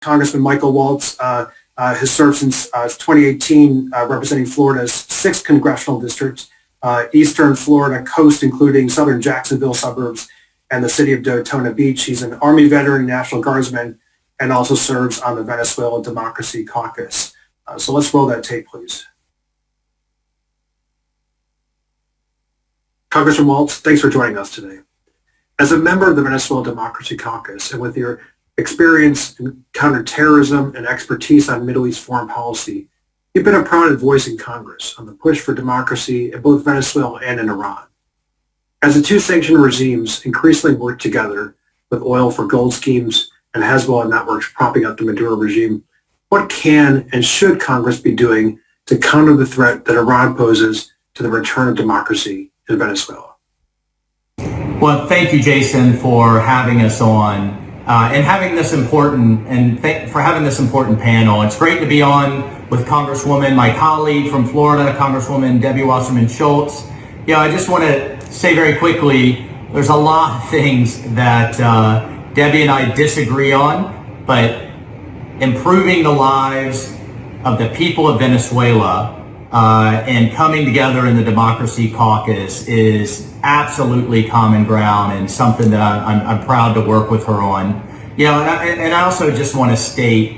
Congressman Michael Waltz has served since 2018, representing Florida's 6th congressional district, Eastern Florida coast, including southern Jacksonville suburbs and the city of Daytona Beach. He's an Army veteran, National Guardsman, and also serves on the Venezuela Democracy Caucus. So let's roll that tape, please. Congressman Waltz, thanks for joining us today. As a member of the Venezuela Democracy Caucus, and with your experience in counterterrorism and expertise on Middle East foreign policy, you've been a prominent voice in Congress on the push for democracy in both Venezuela and in Iran. As the two sanctioned regimes increasingly work together with oil for gold schemes and Hezbollah networks propping up the Maduro regime, what can and should Congress be doing to counter the threat that Iran poses to the return of democracy in Venezuela? Well, thank you, Jason, for having us on and having this important panel. It's great to be on with Congresswoman, my colleague from Florida, Congresswoman Debbie Wasserman Schultz. I just want to say very quickly, there's a lot of things that Debbie and I disagree on, but improving the lives of the people of Venezuela and coming together in the Democracy Caucus is absolutely common ground and something that I'm proud to work with her on. And I also just want to state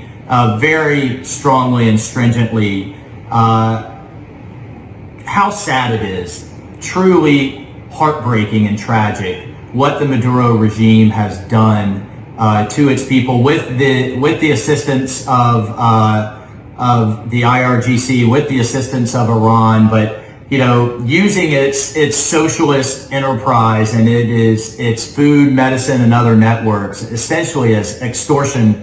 very strongly and stringently how sad it is, truly heartbreaking and tragic, what the Maduro regime has done to its people with the assistance of the IRGC, with the assistance of Iran, but using its socialist enterprise and its food, medicine, and other networks essentially as extortion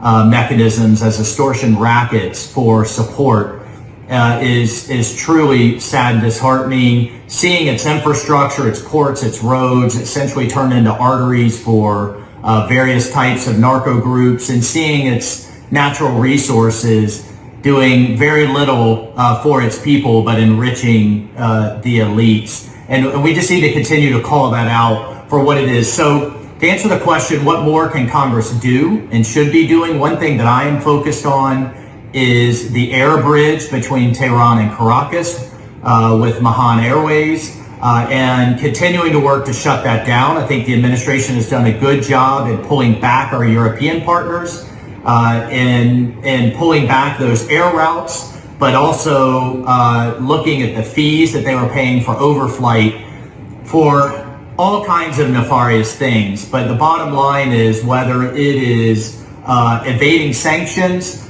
mechanisms, as extortion rackets for support is truly sad and disheartening. Seeing its infrastructure, its ports, its roads essentially turned into arteries for various types of narco groups, and seeing its natural resources doing very little for its people, but enriching the elites. And we just need to continue to call that out for what it is. So to answer the question, what more can Congress do and should be doing? One thing that I am focused on is the air bridge between Tehran and Caracas with Mahan Airways and continuing to work to shut that down. I think the administration has done a good job in pulling back our European partners and pulling back those air routes, but also looking at the fees that they were paying for overflight for all kinds of nefarious things. But the bottom line is whether it is evading sanctions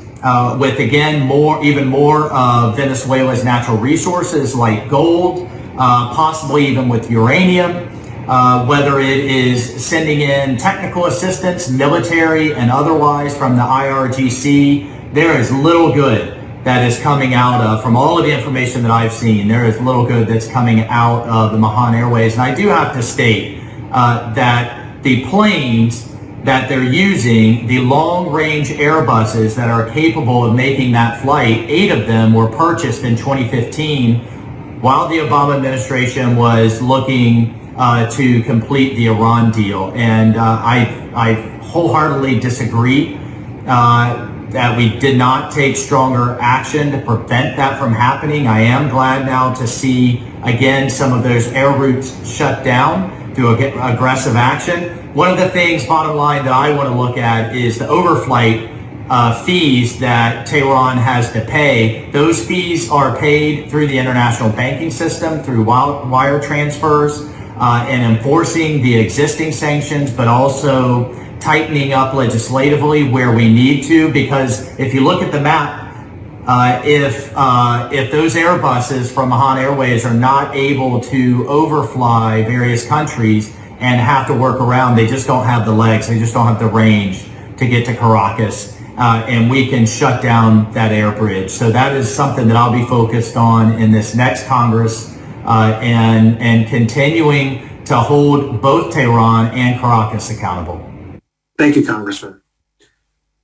with, again, even more of Venezuela's natural resources like gold, possibly even with uranium, whether it is sending in technical assistance, military and otherwise from the IRGC, there is little good that is coming out from all of the information that I've seen. There is little good that's coming out of the Mahan Airways. And I do have to state that the planes that they're using, the long-range Airbuses that are capable of making that flight, 8 of them were purchased in 2015 while the Obama administration was looking to complete the Iran deal. And I wholeheartedly disagree that we did not take stronger action to prevent that from happening. I am glad now to see, again, some of those air routes shut down through aggressive action. One of the things, bottom line, that I want to look at is the overflight fees that Tehran has to pay. Those fees are paid through the international banking system, through wire transfers, and enforcing the existing sanctions, but also tightening up legislatively where we need to, because if you look at the map, if those Airbuses from Mahan Airways are not able to overfly various countries and have to work around, they just don't have the legs, they just don't have the range to get to Caracas, and we can shut down that air bridge. So that is something that I'll be focused on in this next Congress, and continuing to hold both Tehran and Caracas accountable. Thank you, Congressman.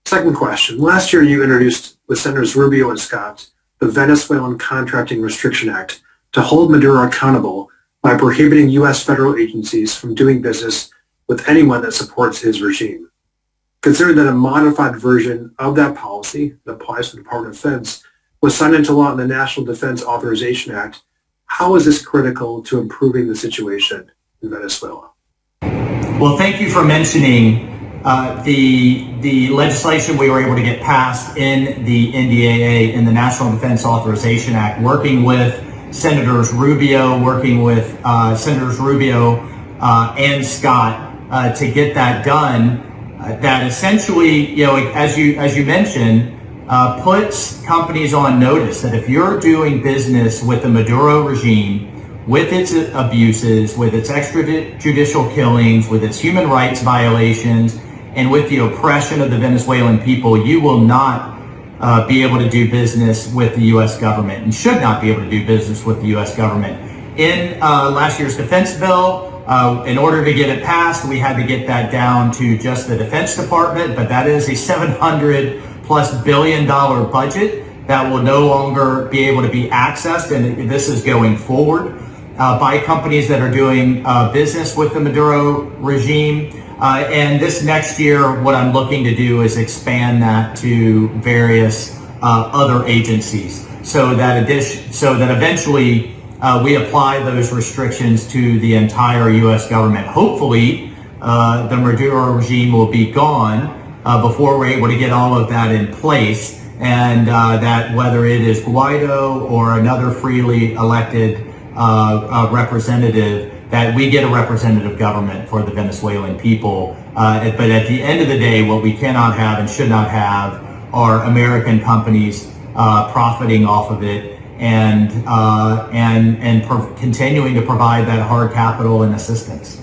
Second question. Last year, you introduced, with Senators Rubio and Scott, the Venezuelan Contracting Restriction Act to hold Maduro accountable by prohibiting U.S. federal agencies from doing business with anyone that supports his regime. considering that a modified version of that policy that applies to the Department of Defense was signed into law in the National Defense Authorization Act, how is this critical to improving the situation in Venezuela? Well, thank you for mentioning the legislation we were able to get passed in the NDAA, in the National Defense Authorization Act, working with Senators Rubio and Scott to get that done. That essentially, as you mentioned, puts companies on notice that if you're doing business with the Maduro regime, with its abuses, with its extrajudicial killings, with its human rights violations, and with the oppression of the Venezuelan people, you will not be able to do business with the U.S. government and should not be able to do business with the U.S. government. In last year's defense bill, in order to get it passed, we had to get that down to just the Defense Department, but that is a $700+ billion budget that will no longer be able to be accessed, and this is going forward by companies that are doing business with the Maduro regime. And this next year, what I'm looking to do is expand that to various other agencies, so that eventually we apply those restrictions to the entire U.S. government. Hopefully, the Maduro regime will be gone before we're able to get all of that in place, and that whether it is Guaido or another freely elected representative, that we get a representative government for the Venezuelan people. But at the end of the day, what we cannot have and should not have are American companies profiting off of it and continuing to provide that hard capital and assistance.